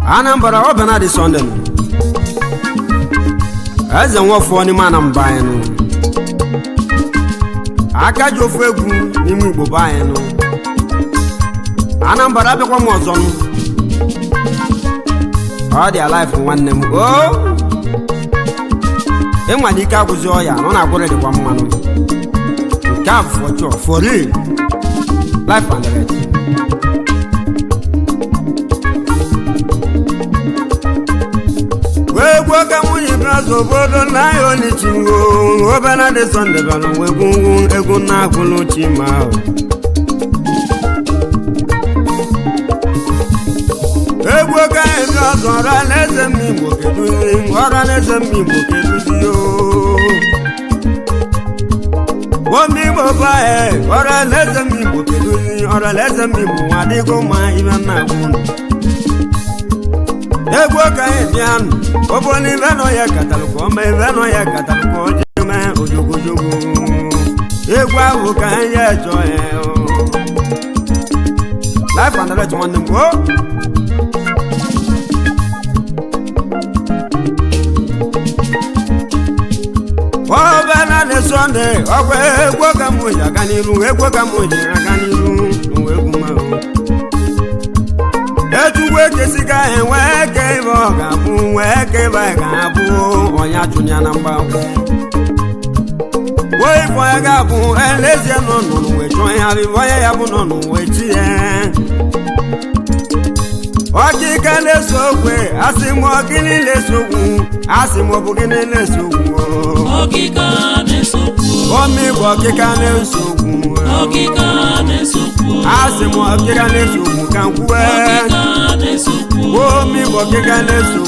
Anambra o benard Sunday eze nwofo ni mana mbaye no aka ji ofu egwu n'ime Igbo baye no Anambra bekwa mo ozo no all their life nwanne m o enwa dike agụzi oya no na agwere dikwa mmanu nke afọ for real life and direct. Weka munyi brazo bodo na yo ni chingo o benard Sunday bano wegungu egu na kulu chima weka brazo ra nese mi mokedu ora nese mi mokedu yo wo mi baba ora nese mi mokedu ora nese mi mo adigo ma iban na kulu egwo ka ebian oboni veno ya kataluko me veno ya kataluko jeme ojogojogo egwo awu ka ya jo life and direct one go o benard Sunday ogwe egwo ka mo ya kaniru egwo ka mo ya kaniru egwo ma etuwe kesika enweke boga bu weke baga bu onya tunya na mbawo woi boga bu eleze no no we toya bi boya ya bu no no we tie okika le sokwe asimo kini le sokwu asimo bu kini le sokwu okika le sokwu omi bo okika le sokwu okika le sokwu asimo okika le sokwu kan kuwe mi bo kika nesu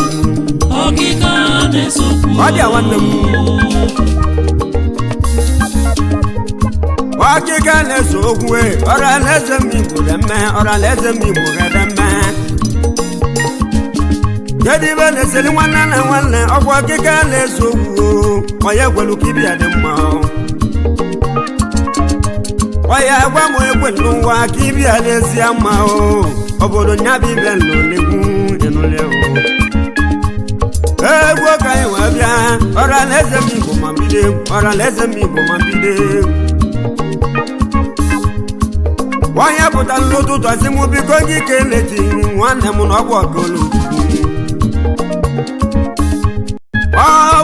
okika nesu odi awanne mu okika nesu ogwe ora leze mi bo demme ora leze mi bo demme yedi bene seli wanna na wanna ogwa okika nesu ogwo oye gwelu kibia de mma oye gwa mo egwelu wa kibia lezi ama o obodo nyabi belo lewu enoleo egwo kai wa bia ora leze mi bo mambide ora leze mi bo mambide wanya puta lotu to asimu bi ko gi keleti nwanne mu no gwo golu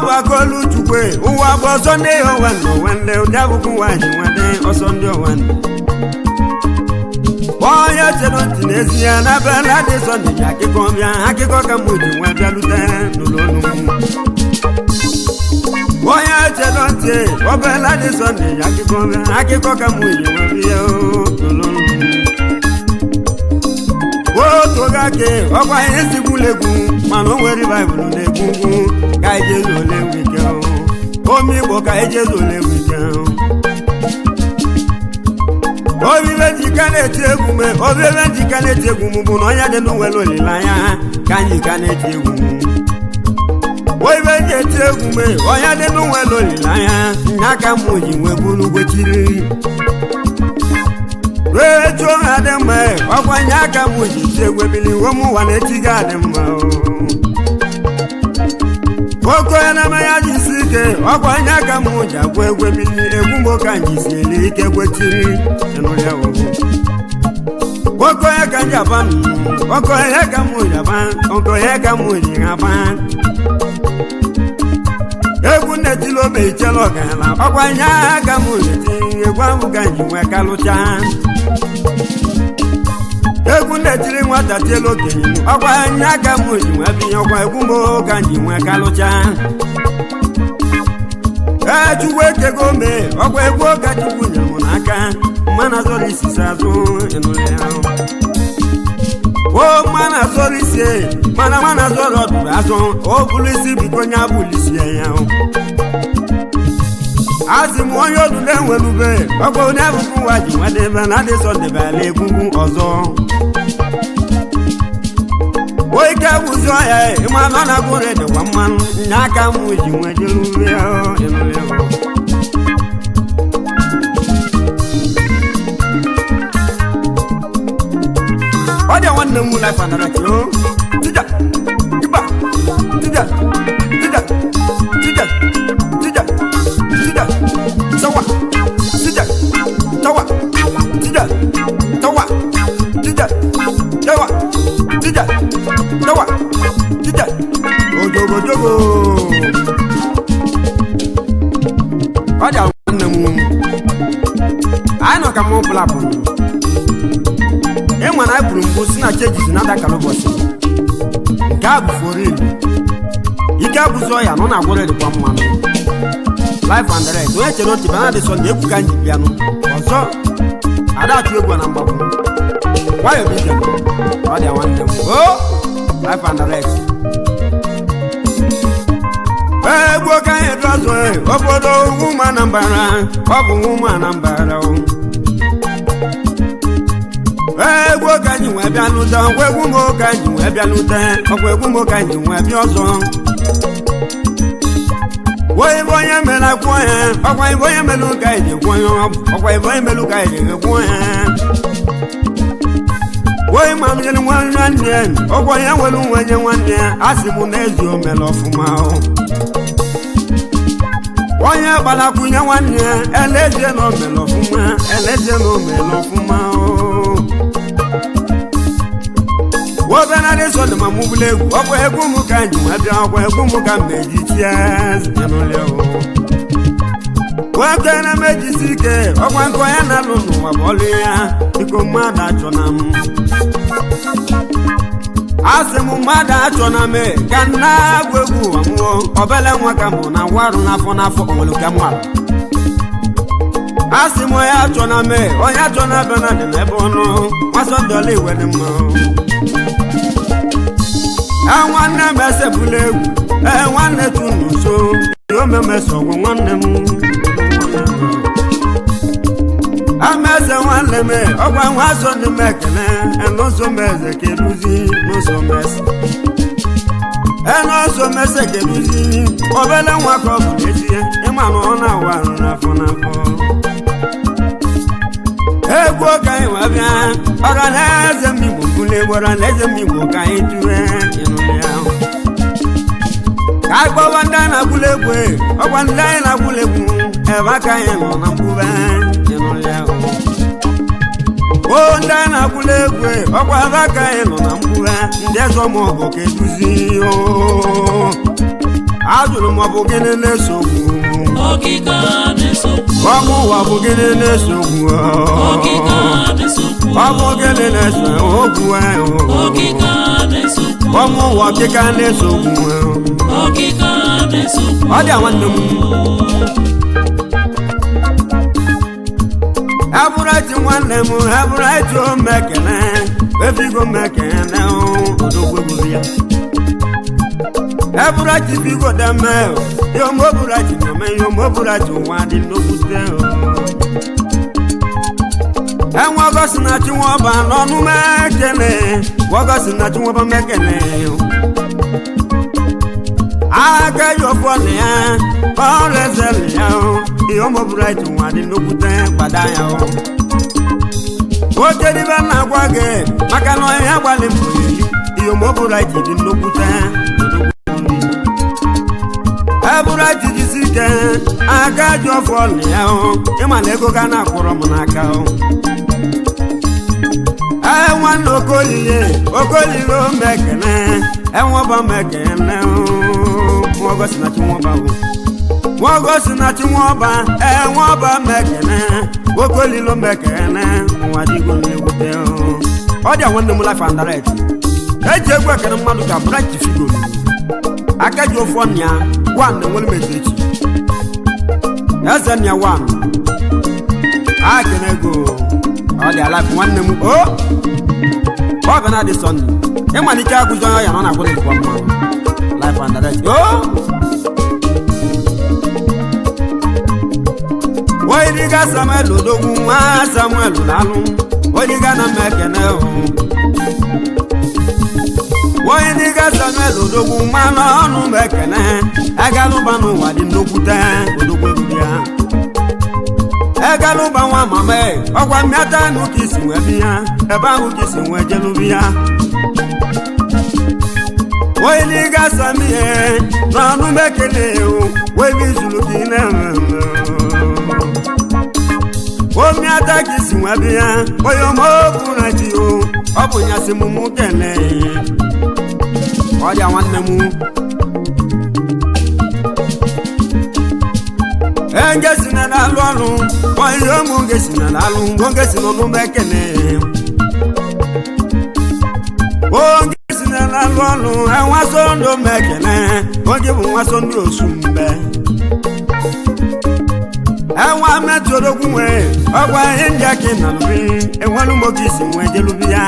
wa golu tukwe uwa bo Sunday o wando wande udabuku wa jinwade o Sunday o wande Oya chedonti nesia na benard Sunday akiko bia akiko ka moju wa bialute nolonu Oya chedonti o benard Sunday akiko ka moju wa bia nolonu wo to ga ke o kwa esigulegu manu we revival legungu ka Jesu le wike o mi bo ka Jesu le wike obibe jikane tegume obibe jikane tegumu buno ya de no welo lilaya kanyi kane tegumu obibe je tegume oya de no welo lilaya naka muji we bulu gwechiri wecho adema okwa nyaka muji tegwe bili womu wanetiga adema Oko na maya jisike okwa nyaka muja gwegwe bili egumbo kanji siele ike gwechiri enoya wo Oko ya kanja ban oko ya kamuja ban oko ya kamuja ban Egunne tilo be chelo gala okwa nyaka muja egwamu kanji we kalucha Egunne tili nwata telo genyi okwa nyaka muja we bi okwa egumbo kanji we kalucha Chuwe ke gome okwa egwo ka chukunya mana zori sisazo enule o mana zori se mana zoro dubazo o bulisi bikonya bulisi ya azimu onyo du denwelube ogbo ne buku waji wadebe na de so de bale egungun ozo Oi ka buzo ya ima na gore de waman nyaka mu ji wajelu ya enule Odia wanne mu life and right yo tija iba tija sawa tija tawa tija tawa tija tawa tija tawa tija ojogo Odia wanne mu ano ka mo plapo e mana buru mbu si na cheji na da kalobosi ga bu for real ika bu zo ya no na gwore de kwa mmanụ life and direct we chere oti bana de so na ekuka nji bia no ozo ada atu egwu na mgbakwu why you be there all the one them oh life and direct egwu ka e dozo obodo woman nambara obu woman nambara o egwu kanyi nwe bịa n'ụda egwu mo kanyi nwe bịa n'ụda ọkwa egwu mo kanyi nwe bịa ọzọ wee ibe onye mere akwụ ya ọkwa ibe onye melu ka iji kwụ ya ọkwa ibe onye melu ka iji kwụ ya wee ma m nyere nwanne ya ọkwa ya nwere nwenye nwanne ya a sị m na ezi o mere ọfụma onye gbalakwunye nwanne ya elezie na o mere ọfụma elezie na o mere ọfụma Wobena de so de mamubule okwa egwu mu ka nji wa bia okwa egwu mu ka meji tias enole o Waka na meji sike okwa nko ya na lunu wa bole ya iko mada chonam Asemu mada chona me kana gwegu amu obele nwa ka mu na waru na fo onwelu ka mu Asemu ya chona me onya chona bena de mebono waso dole we ni mo Nwanne m esebula egwu nwanne tunu so yo memeso nwanne m ameze nwanne m ọgwa nwa so ndị mekene enoso meze keduzi noso mese enoso mese keduzi obele nwa ka ọ bụ ezie ịma na ọ na-awarụ n'afọ egwu ka anyị nwa bịa ọranaeze mmigbo bule ọranaeze mmigbo ka anyị tue ka gbọwa ndị anyị na-agbụla egwu ọgwa ndị anyị na-agbụla egwu ebe aka anyị nọ na mkpụrụ o ndị anyị na-agbụla egwu ọgwa ebe aka anyị nọ na mkpụrụ ndị eze ọmụọgụ ka eduzi ajụrụ m ọ bụ gịnị na-esogbu okika na-esogbu ọmụ ụwa bụ gịnị na-esogbu okika na-esogbu ọ bụ gịnị na-esogbu okika na-esogbu ọmụ ụwa okika na-esogbu okika na-esogbu ọ dị nwanne m abụrụti nwanne m abụrụti omekene efigo mekene odogwu ya abụrụti figo deme yomobụrụti deme yomobụrụti nwa dị n'okwute enwe ọgọsị na chinwọba n'ọnụ mekene ọgọsị na chinwọba mekene aka yọfọlị ya ọrụ ezeli ya yomobụrụti nwa dị n'okwute gbada ya oke dịbe na-agwa gị maka na ọhịa gbalị mbụ yomobụrụti dị n'okwute ebụrụti jisi ike aka ji ọfọlị ya ịma na ego ga na-akwụrọ m n'aka nwanne okolile omekene enweba mekene nwogosi na chinwoba nwogosi na chinwoba enweba mekene okolile omekene nwa digo nlewute ọ dị nwanne m life and direct eji egwu ekene mmadụ ka branch figo aka ji ofu ọnya wan na nwere metechi eze nya wan a kene ego ọ dị ala nwanne m o ọ bụ na dị sọnde ịmalite agụzọ ya nọ na agwụla ikwa mma life and direct o oyidiga Samuel odogwu nwa Samuel n'alụ oyidiga na mmekene oyidiga Samuel odogwu nwa n'ọnụ mmekene agalụba n'ụwa dị nnokwute odogwu ebube ya egalụba nwa mama ọgwa mmịata n'ụka isi nwee bi ya ebe ahụ ka isi nwee jelubi ya oyidiga Samuel n'ọnụ mmekene wee bi zuru gị na-eme omi ataki si nwa bi ya oyo mo kuna ji o ọ bụ nya si mu kene ọ dị nwanne mu engesi na alụ ọrụ oyo mu ngesi na alụ ngesi no no mekene o ngesi na alụ ọrụ enwa so ndo mekene oge bụ nwa so ndị osumbe ẹwà mẹ́tòrógún ẹ̀ ọgbà india kì í nàlùbí ẹ̀wọ̀n ló mọ̀ kì í sì wọ́n ẹ̀jẹ̀ ló bí yá.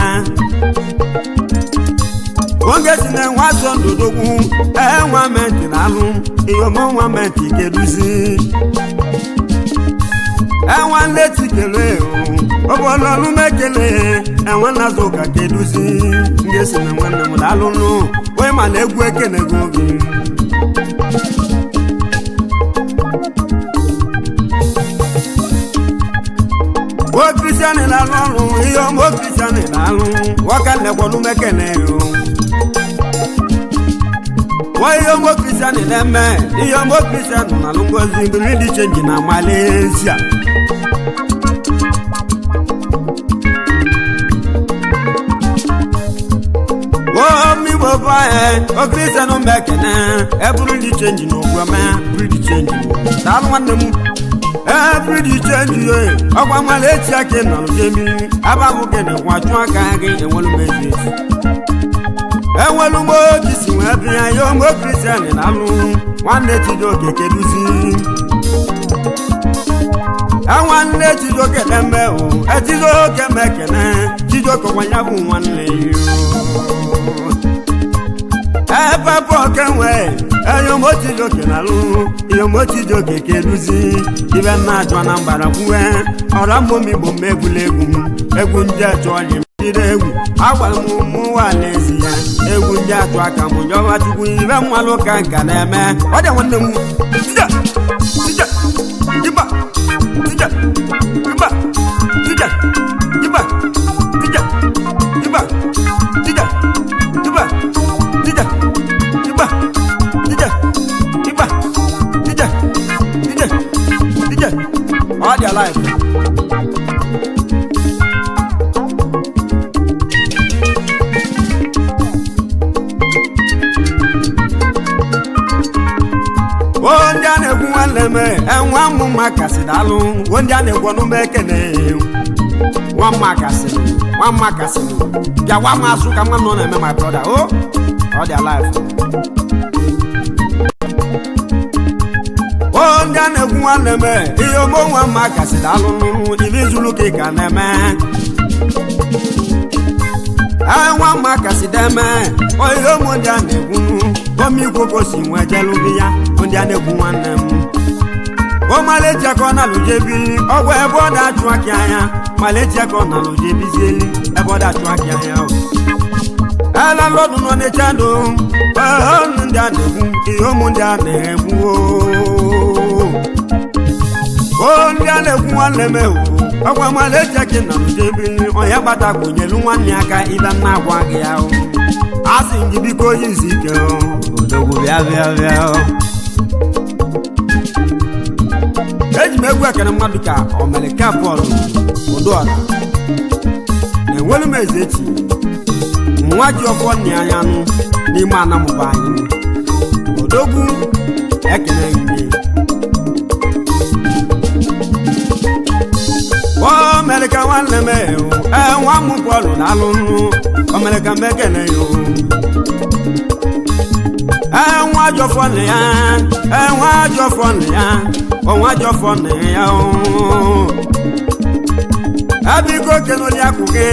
wọ́n gẹ̀ẹ́sì náà wọ́n aṣọ ǹdòdógún ẹ̀wọ̀n mẹ́tì lálù ìyọ̀mọ́ wọn mẹ́tì kẹ́dù sí. ẹ̀wọ̀n létí kẹlẹ́ o ọ̀bọ̀ lọ́lú mẹ́kẹlẹ́ ẹ̀wọ̀n lásò kà kẹ́dù sí. ngẹ̀ẹ́sì náà wọ́n nà mọ̀ lálù nù wọ́n mà lẹ́gbẹ́ kẹ́nẹ́ gògì. o kristiani la lọrun iyo mo kristiani la lun waka lẹgbọnu mẹkẹnẹ o wọ́n iyo mo kristiani lẹ́mẹ̀ iyo mo kristiani na ló ń gbọ́sí ibi di change na Malaysia. wọ́n mi bọ̀ fà ẹ́ o kristiani mẹkẹnẹ ẹ buru di change na ogun ẹ buru di change na ta ló wà nínú. Every day change you. Ọgbà Malaysia kì í nà ló débi. Abáwo kẹ̀nẹ̀ wọ́n atún àkàgé ẹ̀wọ̀n ló méjì. Ẹ̀wọ̀n ló mọ̀ kì í sì wọ́n bí ayé ọmọ Christian lálù. Wọ́n lé ti jọ kèké lù sí. Ẹ̀wọ̀n lé ti jọ kẹ̀lẹ́ mẹ́ o. Ẹ ti jọ kẹ̀mẹ́ kẹ̀lẹ́. Jíjọ kọ̀ wọ́n yá fún wọn lè yí o. Ẹ bá bọ̀ kẹ́wẹ́. Eyo mo ti jo kenalu iyo mo ti jo kekeluzi ibe na atwa na mbara kuwe ora mo mi bo megulegu egwu ndị atwa yi mire egwu agwara mu wa lezi ya egwu ndị atwa ka mu jo wa tukwu ibe mwalu ka nka na eme ọ dị nwanne mu tija tija iba tija iba tija iba tija iba tija iba tija iba all their life. Wọ́n dí ànẹ́gún wọn lẹ́mẹ̀ ẹ̀wọ̀n mú màkàsí dàlú wọ́n dí ànẹ́gún ọdún mẹ́kẹ̀lẹ́ wọ́n màkàsí yà wọ́n máa sún ká wọ́n nọ ẹ̀mẹ́ my brother oh all their life. Wọ́n dí ànẹ́gún wọn lẹ́mẹ̀ iye ọmọ wọn màkàsí dàlú ibi zulu kíkà lẹ́mẹ̀ ẹ̀wọ̀n màkàsí dẹ́mẹ̀ oye ọmọ dí ànẹ́gún omi koko si wọn jẹ ló bí ya oúnjẹ anẹkùn wọn nà mú. ó Malaysia kọ́ náà ló jẹ́ bí ọwọ́ ẹ̀bọ́ dà tún akíáyá Malaysia kọ́ náà ló jẹ́ bí sẹ́lí ẹ̀bọ́ dà tún akíáyá o. ẹ lọ lọ́dún náà ní chando ọ̀hún ní anẹkùn ìhómú ní anẹkùn o. oúnjẹ anẹkùn wọn lẹ́mẹ̀ o ọwọ́ Malaysia kí náà ló jẹ́ bí ọ̀yẹ́ pàtàkì ònyẹ̀lú wọn ní aka ibà náà wà gíga o. a sì ń jí bí kò yí sí kẹ́ o. Dogo bia eji megwu akana mmadụ ka omelika Paul odoala na-enwelu m ezechi nwa ji ọfọ nni anya nụ n'ime anamụba anyị odogwu ekele ihe omelika nwanne m nwa mụ Paul na-alụ nụ omelika mekele yo ẹ̀wọ̀n àjọfọ́ nìyà ẹ̀wọ̀n àjọfọ́ nìyà ọ̀wọ̀n àjọfọ́ nìyà abiko kenoli akuke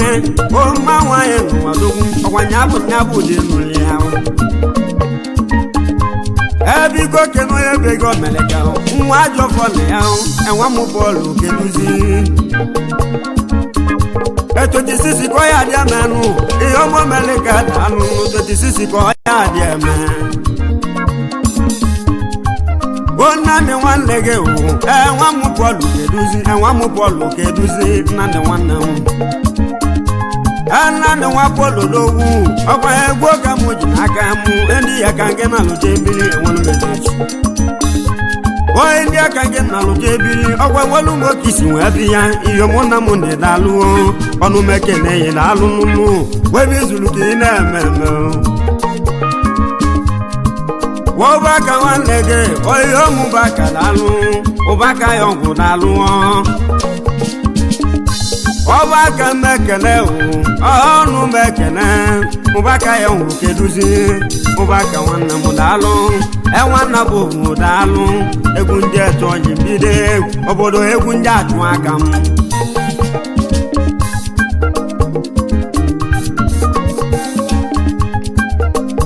o mawa ye no adogun okwanya abu de nuli awo abiko kenoye bego meleka nwa ajo fole yawo enwa mu bolu keduzi eto ti sisi ko ya dia manu iyo mo meleka danu to ti sisi ko ya dia man Bona ne wan lege o enwa mu bolu keduzi na ne wan na mu ana ne wa bolu lowu okwa egwo ka mu jinaka mu endi ya kange na lo jebili enwonu mejeji o endi ya kange na lo jebili okwa wolu mo kisi wa biya iyo mo na mu ne dalu onu mekene ye dalu nunu we bi zulu ki na meme wo ba ka wan lege o yo mu ba ka dalu o ba ka yo go dalu Oba ka mekene onu mekene ubaka ya keduzi ubaka wana mudalu wana bo mudalu egunje to yimbide obodo egunje atu akam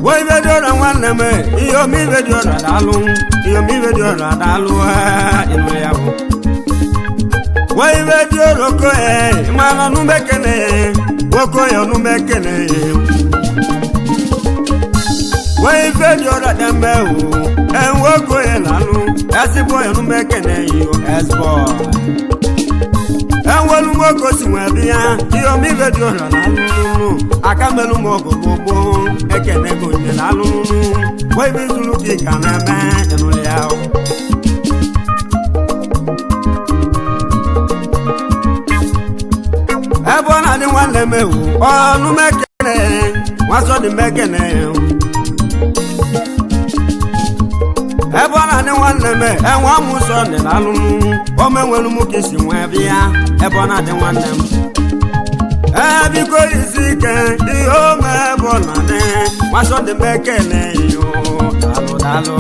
Woi bedo na wana me iyo mi bedo na dalu inu yawo Wai vedio roko mana numekene woko yo numekene Wai vedio radame woko lanu asibo yo numekene yo esbo wolu moko sinwa bia yo mi vedio lanu akamelu moko bobo ekene go ni lanu wai bizulu ki kanaba enule yao Ebona ni wale mewu onu mekene waso di mekene Ebona ni wale me enwa muso ni lalunu o menwelu mu kisi nwe bia ebona di wale me Ebiko isike di o me ebona ni waso di mekene yo dalu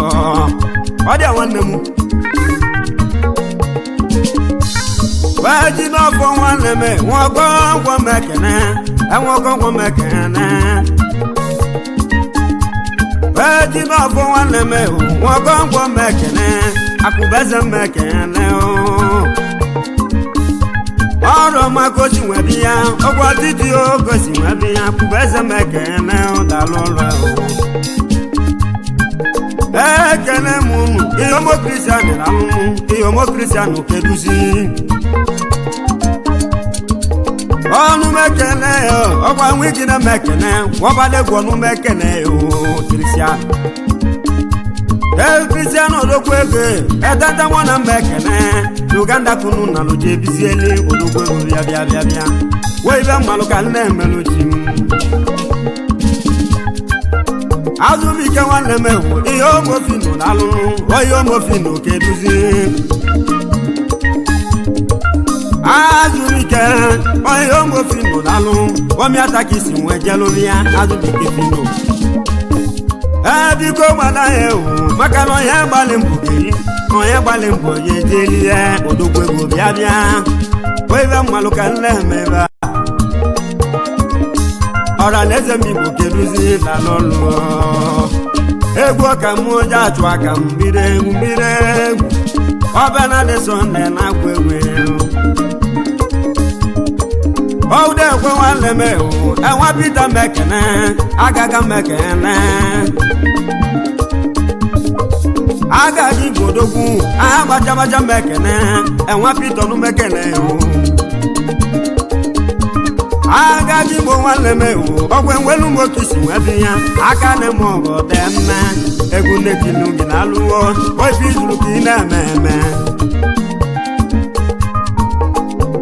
Odi wale mu Waji no for one me won go mekene e won go mekene Waji no for one me won go mekene akubeze mekene Oro ma ko si we bia ogwa titi o ko si we bia akubeze mekene dalolo Ekene mu iyo mo Christian la mu iyo mo Christian keduzi Onu mekene okwa nwiki na mekene wobale gwonu mekene Christian Christian odokwege edada mona mekene Uganda kunu na lo jebizieli odokwege bia Weibe maluka na emeloji Azumi ke wan leme iyo mo finu dalunu oyo mo finu keduzi Azumike oyo mo finu dalu omi atakisi nwe jelovia azumike finu Ebiko mala maka no ye gbale mbugiri no ye gbale mboye jelie odokwego bia Weibe maluka nlemeba Ora neze mi bukeruzi dalolo Egwo ka mu ja chu aka mbire Obana de sonde na kwewe Ode kwe wale me enwa pita mekene agaga mekene Agagi godogu abaja mekene enwa pita nu mekene Agagi bo wale me ogwe nwelu mo kisi webiya aka ne mo go demme egunde kinu ginaluwo o bizulu kina meme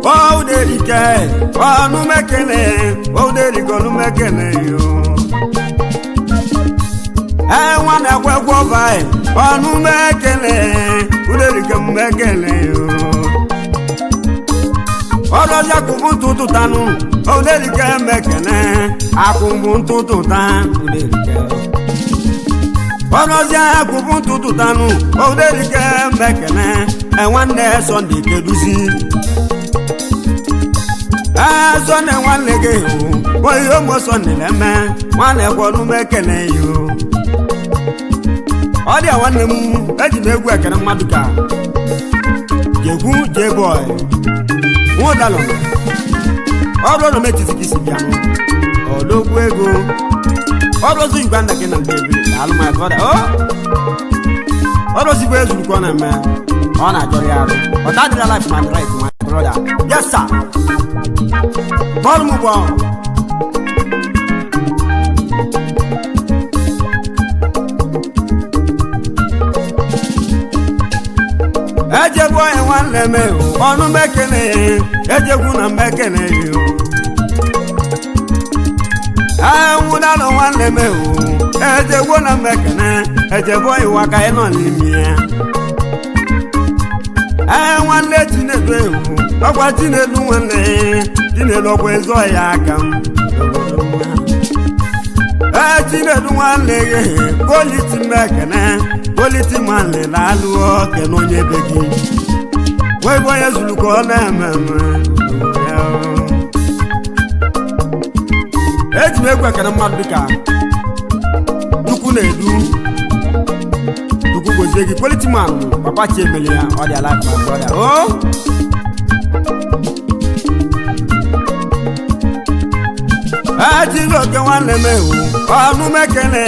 O derike onu mekene o deriko nu mekene yo Enwa na kwekwo vai onu mekene o derike mekene yo Olo ya kubutu tanu o derike mekene akubutu tan o derike Olo ya kubutu tanu o derike mekene enwa ne sonde keduzi Sonne one leg, boy, you almost on the man, one leg one mekene you. All the one them, let you make work and a maduka. Jehu, J boy, one alone. All of the metis is piano. Oh, look where go. All those you got again and baby, all my brother. Oh, all those you guys who gonna man. On a jolly, but I did a life my right, my brother. Yes, sir. Ball move on. Eje boy one leme, onu mekene, eje kuna mekene you. Wuna no one leme, eje kuna mekene, eje boy waka eno limia. One let in a dream, but what in a one didn't always go ya come. Tinted one leg, quality mechana, quality man, Lalu, and on your begging. Why boys look on them? Let's make work at a madrica. You couldn't do. Quality man, Papa Chemelia, or their life, my brother. Oh, I think look at one lemon, or no mechane,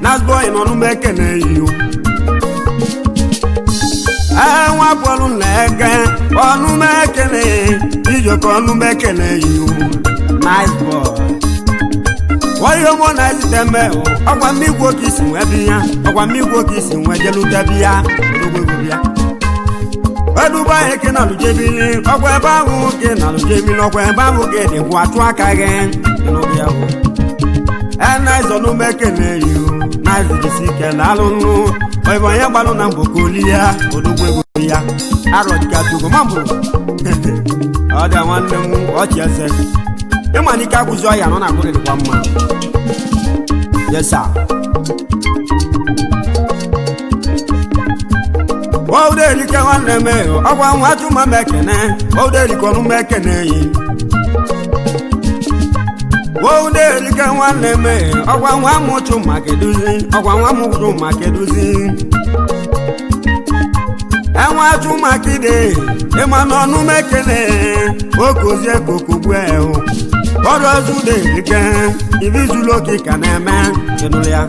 not boy, no mechane you. I want one leg, or no mechane, did you call no mechane you? Nice boy. Why you want to them? I want me working in Webia, I want me working in Wajalubia. I do buy a canal to Jimmy, or where Babu can Jimmy, or where Babu get in what track again. And nice on no making you, nice to see can I don't know. Why I am on Nambokulia, or the Webia. I don't get to go mumble. Other one, what you said. The money can go joy and on a good one man. Yes, sir. Oh, there you can want them. I want what you my mechanic. Oh, there you can make an A. Oh, there you can want them. I want one more to market using. I want one more to market using. I want to market it. The man on no mechanic. Oh, cause you're cook well. What was you there again? If you look at a man, Genulia.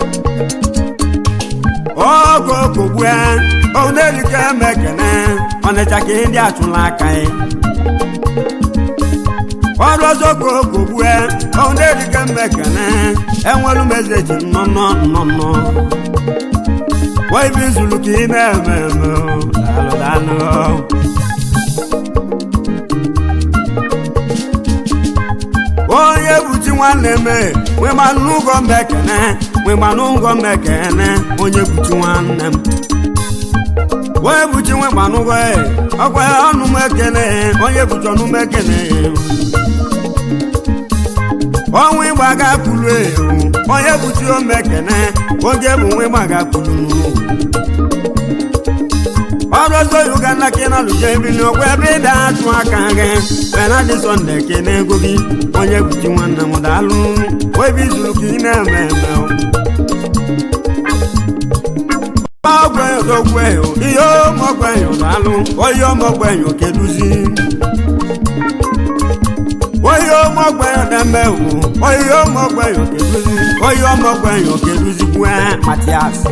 Oh, go well. Oh, there you can make a man on the jacket to like I. What was your go well? Oh, there you can make a man and one message. No. Why is you looking at me? I know. Oh, yeah, put you one name. When my no go back and when my no go back and when you put you one name. Why put you one way? Oh, well, no mechanic, when you put your no mechanic. Oh, we baga pulu, oh, yeah, put your mechanic, oh, yeah, we baga pulu. Also, you can like in a Jamie, no web that work again. When I just on the Kene go be, when you put you on the Modalu, where is looking at me now? Oh, well, you're more when you're alone, or you're more when you can do see. Why you're more when you're the or you're more when you can do see, or you're more when you can do see, Matthias.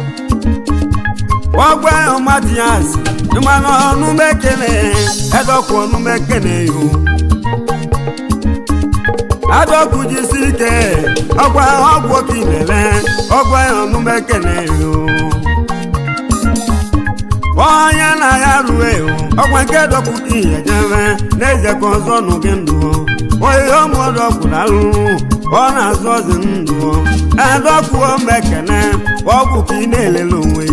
Why, Matthias? No man no mekene, edoko no mekene you. Adoku jisike, ogwa kinele, ogwa no mekene you. Oya na ya ruwe, ogwa kedoku kiyejewe, neze konzo no gendo. Oyo modoku lalu, ona zozi ndo. Adoku mekene, ogwu kinele lowe.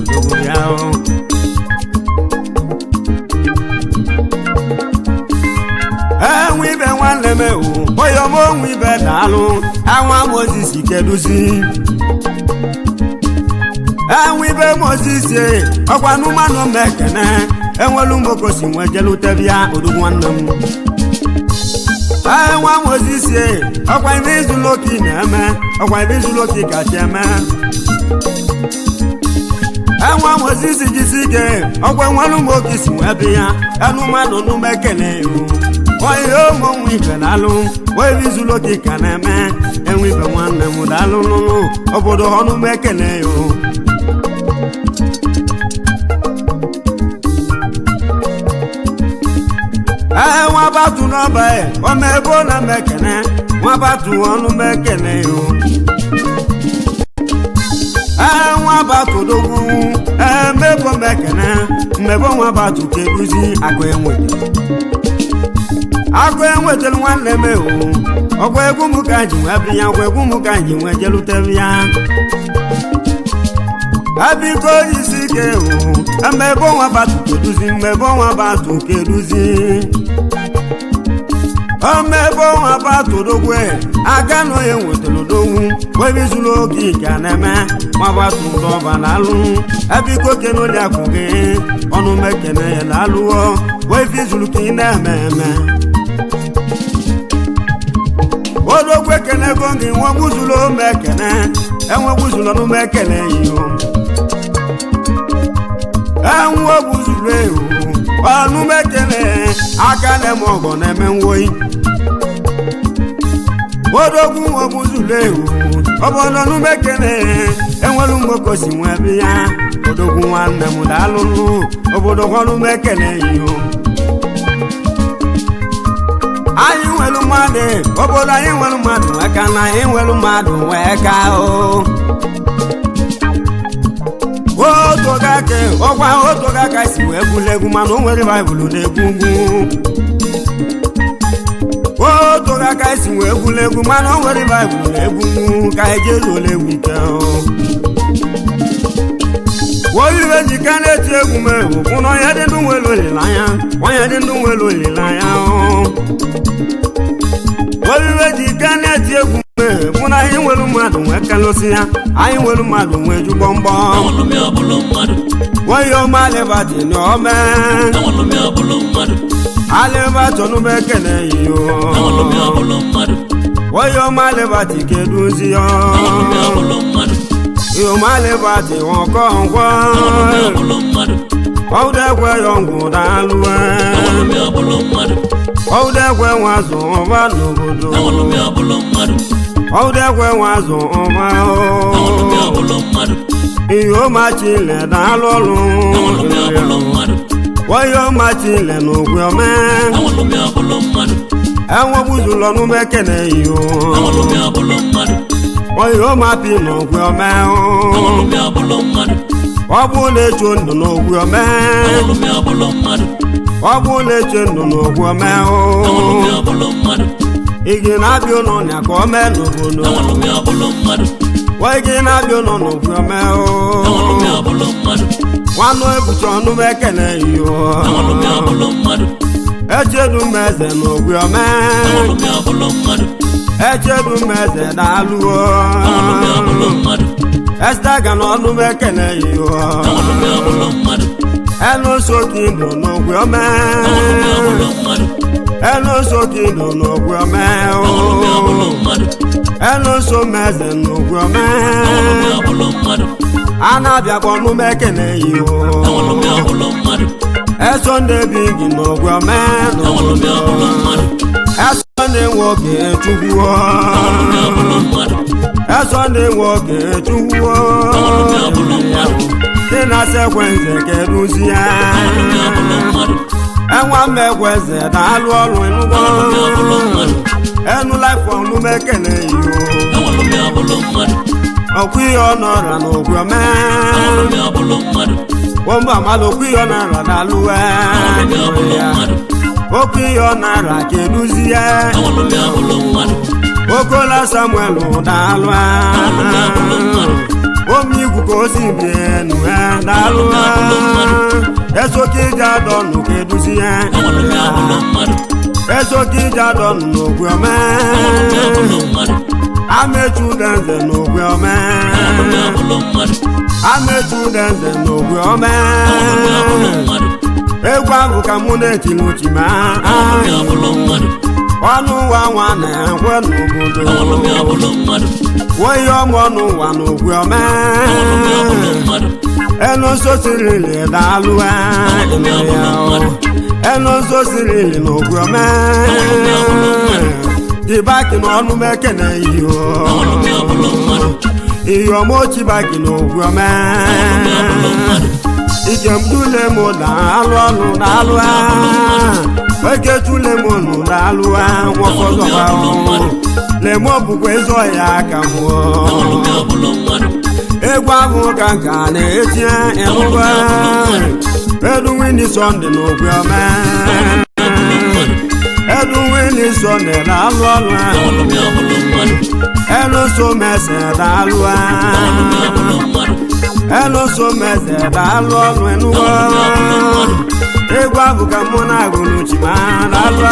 Dogo yao. We be one leme o, boyo mo we be dalu, awon Moses kedusi. We be Moses e, okwa nu ma no mekene, enwelu mboko si nwejelu tebia odugu annam. ike ọkwa ibe izụlọ oke na-eme ọkwa ibe izụlọ oke kacha eme enwe mozisi jisi ike ọkwa nwanụ m oke si wee bịa ya anụ mmadụ n'ume ekele iwu onye ụmụnwa ibe na-alụ wee ibe izụlọ oke ka na-eme enwe ibe nwanne m daalụ n'ụlọ obodo ọnụ m ekele iwu nwa batu n'ọba omebo na mekene nwa batu ọnụ mekene yo nwa batu dogwu mebo mekene mmebo nwa batu keduzi akụ enwetelu nwanne m ewu ọgwa egwu m ka ji nwe bịa ọgwa egwu m ka ji nwe jelutebe ya abiko isi ike ewu mmebo nwa batu keduzi mmebo nwa batu keduzi omebo nwa batu dogwe aga no ye nwetelu dogwu webi zulu oge ka na-eme nwa batu dọba n'alụ abiko kenoli akwụghị ọnụ mekene ya n'alụọ webi zulu ka ị na-eme eme odogwe kene gongi nwa gbuzulu mekene enwe gbuzulu ọnụ mekene iyo enwe gbuzulu ewu ọnụ mekene aka na-eme ọgọ na-eme nwoyi odogwu ọgbuzulu ewu ọbọdọ ọnụ mekene enwelu mgbokosi nwebe ya odogwu nwanne m daalụlụ obodo ọnụ mekene iyo anyị nwelu mmadụ obodo anyị nwelu mmadụ aka na anyị nwelu mmadụ wee ka o otogake ọgwa otogaka si wee bụlụ egwu mana o nwere baịbụl na-egwu ugwu otogaka si wee bụlụ egwu mana o nwere baịbụl na-egwu ugwu ka eje zụlụ egwu ike oyibe njika na-eti egwu m ewu bụ na onye dị ndụ nwere olileanya onye dị ndụ nwere olileanya oyibe njika na-eti egwu bụ na anyị nwere mmadụ nwee kelụsi ya anyị nwere mmadụ nwee ju gbọmgbọ onye ọma alịbati na ome alịbati ọnụma ekele iyo onye ọma alịbati keduzi ya ọma alịbati nwọkọ ngwọ ọdekwe ya ngwụ daalụwe ọdekwe nwazụ ọba n'obodo ọdekwe nwazụ ọba ihe ọmachile daalụ ọlụ onye ọmachile n'ogwe ome enwegbuzụlọ n'umekene iyo onye ọmapi n'ogwe ome ọ bụ na-echo ndụ n'ogwe ome ọ bụ na-eche ndụ n'ogwe ome igi na-abịa ụlọ nya ka ome n'obodo igi na-abịa ụlọ n'ogwe ome nwanụ ebucha ọnụ mekene iyo echedu m eze n'ogwe ome echedu m eze na-alụọ estaga n'ọnụ mekene iyo enusoki ndụ n'ogwe ome enusoki ndụ n'ogwe ome enuso m eze n'ogwe ome a na-abịakwa ọnụ mekene iyo eso ndị bi gị n'ogwe ome eso ndị nwoke chukwu eso ndị nwoke chukwu dị na sekwenze keduzi ya enwa mmekwenze na-alụ ọrụ enugbo enulafọ ọnụ mekene iyo ọkwa ihe ọ nọra n'ogwe ome wọmba mmadụ okwu ihe ọ nara na-alụwe okwu ihe ọ nara keduzi ya okola samuel daalụ omigwu ka o si bienu daalụ esoka ije adọnụ keduzi ya esoka ije adọnụ n'ogwe ome amechudenze n'ogwe ome amechudenze n'ogwe ome egwu ahụ ka mụ na-etili uchi ma ọnụ ụwa nwa na-enwe n'obodo onye ọmụ ọnụ ụwa n'ogwe ome enu nso sirili daalụ enu nso sirili n'ogwe ome dibaki n'ọnụ mekene ihe ọmụochi baki n'ogwe ome ike mdule mụ daalụ ọnụ daalụ oke tule mụ nụ daalụ nwọfọdọba lemo bụkwa ịzọ ya aka mụọ egwu ahụ ka nka na-etinye ịhụba edunwini sọnde n'ogwe ome edunwini sọnde daalụ ọnụ enuso mese daalụ enuso mese daalụ ọnụ enuwa egwu ahụ ka mụ na-agụ n'uchima daalụ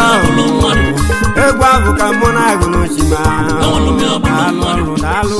egwu ahụ ka mụ na-agụ n'uchima daalụ